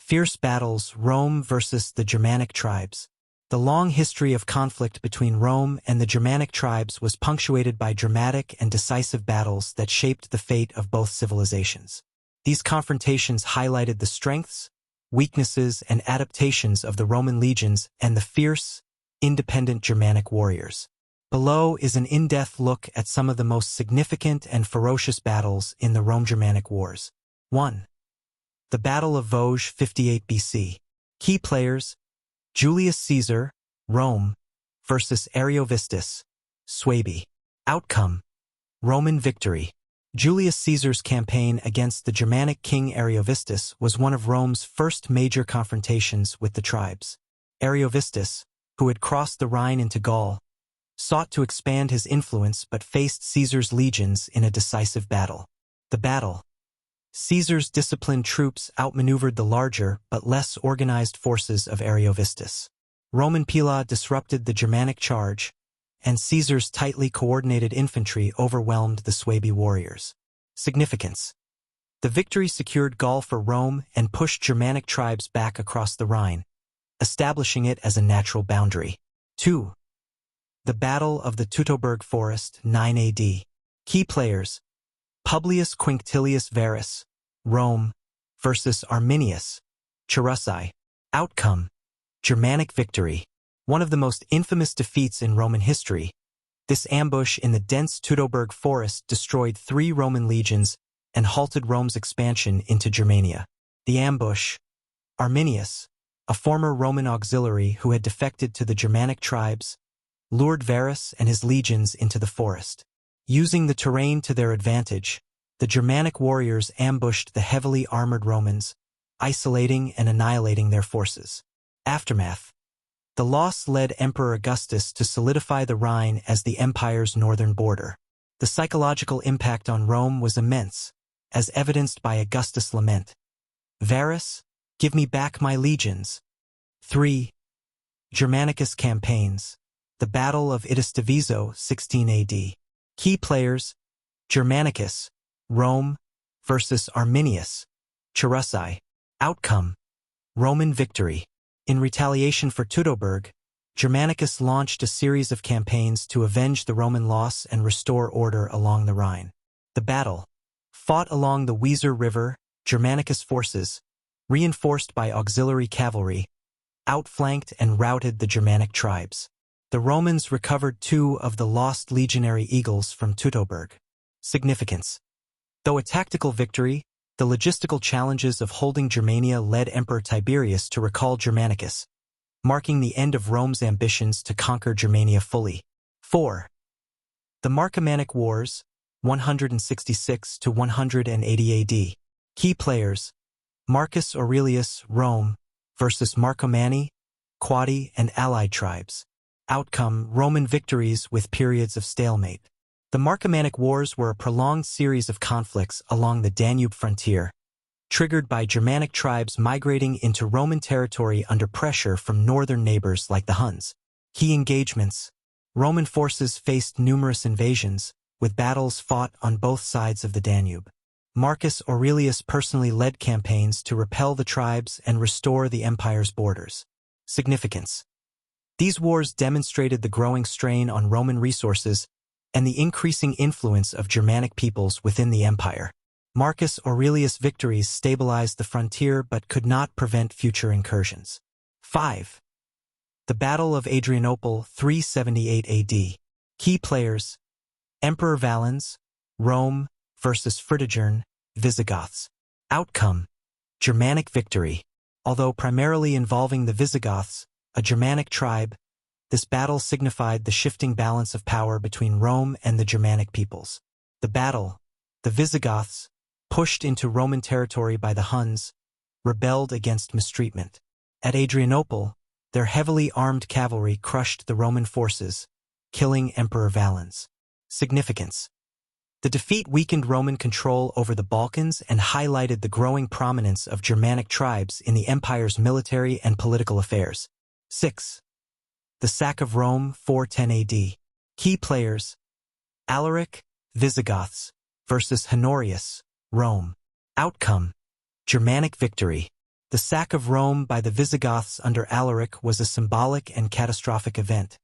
Fierce battles, Rome versus the Germanic tribes. The long history of conflict between Rome and the Germanic tribes was punctuated by dramatic and decisive battles that shaped the fate of both civilizations. These confrontations highlighted the strengths, weaknesses, and adaptations of the Roman legions and the fierce, independent Germanic warriors. Below is an in-depth look at some of the most significant and ferocious battles in the Rome-Germanic Wars. 1. The Battle of Vosges, 58 BC. Key players: Julius Caesar, Rome, versus Ariovistus, Suebi. Outcome: Roman victory. Julius Caesar's campaign against the Germanic king Ariovistus was one of Rome's first major confrontations with the tribes. Ariovistus, who had crossed the Rhine into Gaul, sought to expand his influence but faced Caesar's legions in a decisive battle. The battle. Caesar's disciplined troops outmaneuvered the larger but less organized forces of Ariovistus. Roman pila disrupted the Germanic charge, and Caesar's tightly coordinated infantry overwhelmed the Suebi warriors. Significance: the victory secured Gaul for Rome and pushed Germanic tribes back across the Rhine, establishing it as a natural boundary. 2. The Battle of the Teutoburg Forest, 9 AD. Key players: Publius Quinctilius Varus, Rome, versus Arminius, Charusai. Outcome: Germanic victory. One of the most infamous defeats in Roman history, this ambush in the dense Teutoburg forest destroyed 3 Roman legions and halted Rome's expansion into Germania. The ambush: Arminius, a former Roman auxiliary who had defected to the Germanic tribes, lured Varus and his legions into the forest. Using the terrain to their advantage, the Germanic warriors ambushed the heavily armored Romans, isolating and annihilating their forces. Aftermath: the loss led Emperor Augustus to solidify the Rhine as the empire's northern border. The psychological impact on Rome was immense, as evidenced by Augustus' lament: "Varus, give me back my legions." 3. Germanicus campaigns. The Battle of Itastaviso, 16 AD. Key players: Germanicus, Rome, versus Arminius, Charusai. Outcome: Roman victory. In retaliation for Teutoburg, Germanicus launched a series of campaigns to avenge the Roman loss and restore order along the Rhine. The battle. Fought along the Weser River, Germanicus forces, reinforced by auxiliary cavalry, outflanked and routed the Germanic tribes. The Romans recovered 2 of the lost legionary eagles from Teutoburg. Significance: though a tactical victory, the logistical challenges of holding Germania led Emperor Tiberius to recall Germanicus, marking the end of Rome's ambitions to conquer Germania fully. 4. The Marcomannic Wars, 166 to 180 AD. Key players: Marcus Aurelius, Rome, versus Marcomanni, Quadi, and allied tribes. Outcome: Roman victories with periods of stalemate. The Marcomannic Wars were a prolonged series of conflicts along the Danube frontier, triggered by Germanic tribes migrating into Roman territory under pressure from northern neighbors like the Huns. Key engagements: Roman forces faced numerous invasions, with battles fought on both sides of the Danube. Marcus Aurelius personally led campaigns to repel the tribes and restore the empire's borders. Significance: these wars demonstrated the growing strain on Roman resources and the increasing influence of Germanic peoples within the empire. Marcus Aurelius' victories stabilized the frontier but could not prevent future incursions. 5. The Battle of Adrianople, 378 AD. Key players: Emperor Valens, Rome, versus Fritigern, Visigoths. Outcome: Germanic victory. Although primarily involving the Visigoths, a Germanic tribe, this battle signified the shifting balance of power between Rome and the Germanic peoples. The battle: the Visigoths, pushed into Roman territory by the Huns, rebelled against mistreatment. At Adrianople, their heavily armed cavalry crushed the Roman forces, killing Emperor Valens. Significance: the defeat weakened Roman control over the Balkans and highlighted the growing prominence of Germanic tribes in the empire's military and political affairs. 6. The Sack of Rome, 410 AD. Key players: Alaric, Visigoths, versus Honorius, Rome. Outcome: Germanic victory. The sack of Rome by the Visigoths under Alaric was a symbolic and catastrophic event,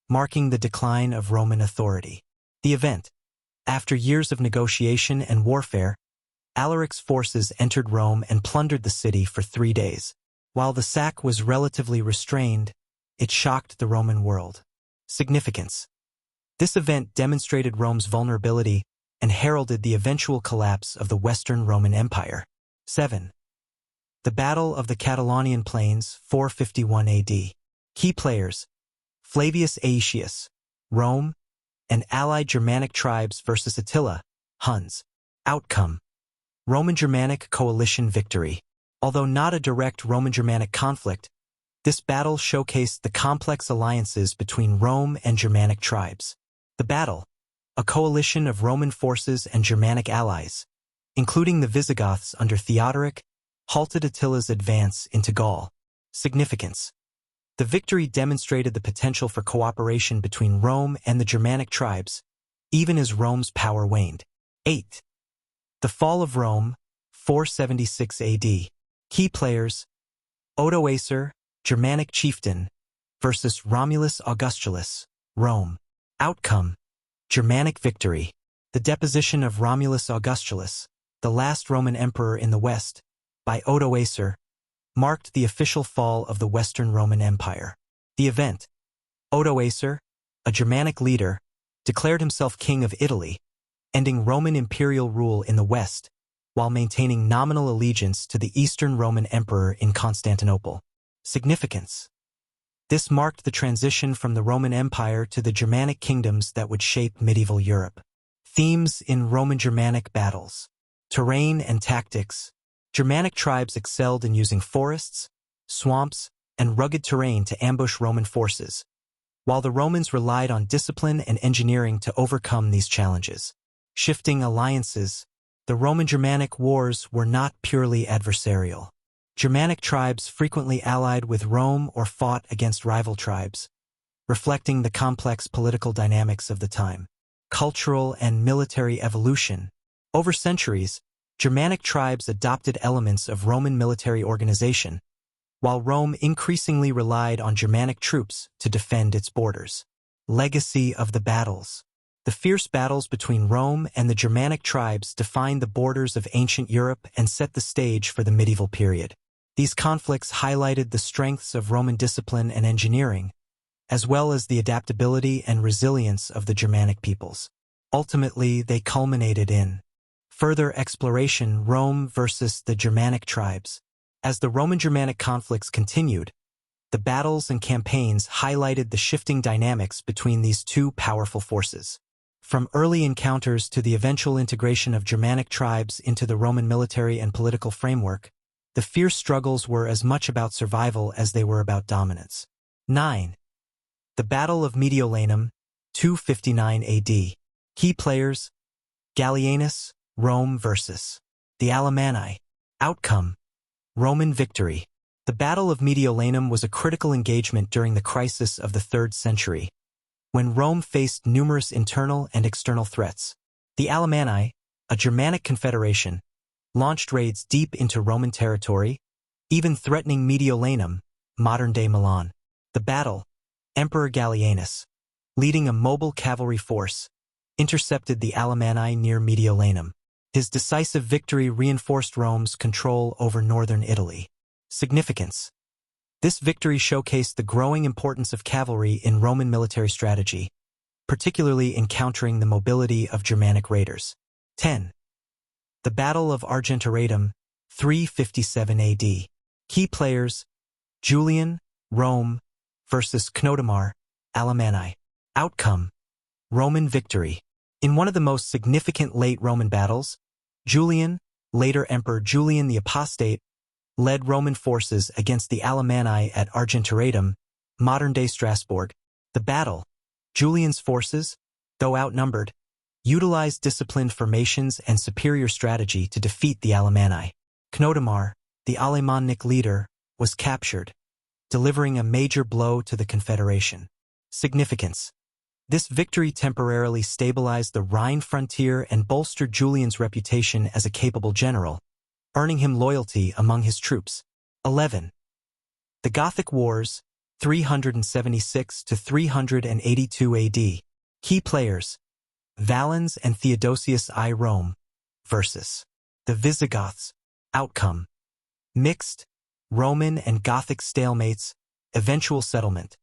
marking the decline of Roman authority. The event, after years of negotiation and warfare, Alaric's forces entered Rome and plundered the city for 3 days. While the sack was relatively restrained, it shocked the Roman world. Significance. This event demonstrated Rome's vulnerability and heralded the eventual collapse of the Western Roman Empire. 7. The Battle of the Catalaunian Plains, 451 AD. Key players: Flavius Aetius, Rome, and allied Germanic tribes versus Attila, Huns. Outcome: Roman-Germanic coalition victory. Although not a direct Roman-Germanic conflict, this battle showcased the complex alliances between Rome and Germanic tribes. The battle, a coalition of Roman forces and Germanic allies, including the Visigoths under Theodoric, halted Attila's advance into Gaul. Significance. The victory demonstrated the potential for cooperation between Rome and the Germanic tribes, even as Rome's power waned. 8. The Fall of Rome, 476 AD. Key players: Odoacer, Germanic chieftain, versus Romulus Augustulus, Rome. Outcome: Germanic victory. The deposition of Romulus Augustulus, the last Roman emperor in the West, by Odoacer, marked the official fall of the Western Roman Empire. The event: Odoacer, a Germanic leader, declared himself king of Italy, ending Roman imperial rule in the West, while maintaining nominal allegiance to the Eastern Roman Emperor in Constantinople. Significance. This marked the transition from the Roman Empire to the Germanic kingdoms that would shape medieval Europe. Themes in Roman-Germanic battles. Terrain and tactics. Germanic tribes excelled in using forests, swamps, and rugged terrain to ambush Roman forces, while the Romans relied on discipline and engineering to overcome these challenges. Shifting alliances. The Roman-Germanic wars were not purely adversarial. Germanic tribes frequently allied with Rome or fought against rival tribes, reflecting the complex political dynamics of the time. Cultural and military evolution. Over centuries, Germanic tribes adopted elements of Roman military organization, while Rome increasingly relied on Germanic troops to defend its borders. Legacy of the battles. The fierce battles between Rome and the Germanic tribes defined the borders of ancient Europe and set the stage for the medieval period. These conflicts highlighted the strengths of Roman discipline and engineering, as well as the adaptability and resilience of the Germanic peoples. Ultimately, they culminated in further exploration: Rome versus the Germanic tribes. As the Roman-Germanic conflicts continued, the battles and campaigns highlighted the shifting dynamics between these two powerful forces. From early encounters to the eventual integration of Germanic tribes into the Roman military and political framework, the fierce struggles were as much about survival as they were about dominance. 9. The Battle of Mediolanum, 259 AD. Key players: Gallienus, Rome versus the Alemanni. Outcome: Roman victory. The Battle of Mediolanum was a critical engagement during the crisis of the 3rd century, when Rome faced numerous internal and external threats. The Alemanni, a Germanic confederation, launched raids deep into Roman territory, even threatening Mediolanum, modern-day Milan. The battle: Emperor Gallienus, leading a mobile cavalry force, intercepted the Alemanni near Mediolanum. His decisive victory reinforced Rome's control over northern Italy. Significance. This victory showcased the growing importance of cavalry in Roman military strategy, particularly in countering the mobility of Germanic raiders. 10. The Battle of Argentoratum, 357 AD. Key players: Julian, Rome, versus Cnodamar, Alemanni. Outcome: Roman victory. In one of the most significant late Roman battles, Julian, later Emperor Julian the Apostate, led Roman forces against the Alemanni at Argentoratum, modern-day Strasbourg. The battle: Julian's forces, though outnumbered, utilized disciplined formations and superior strategy to defeat the Alemanni. Cnodamar, the Alemannic leader, was captured, delivering a major blow to the Confederation. Significance. This victory temporarily stabilized the Rhine frontier and bolstered Julian's reputation as a capable general, earning him loyalty among his troops. 11. The Gothic Wars, 376 to 382 AD. Key players: Valens and Theodosius I. Rome versus the Visigoths. Outcome: mixed, Roman and Gothic stalemates, eventual settlement.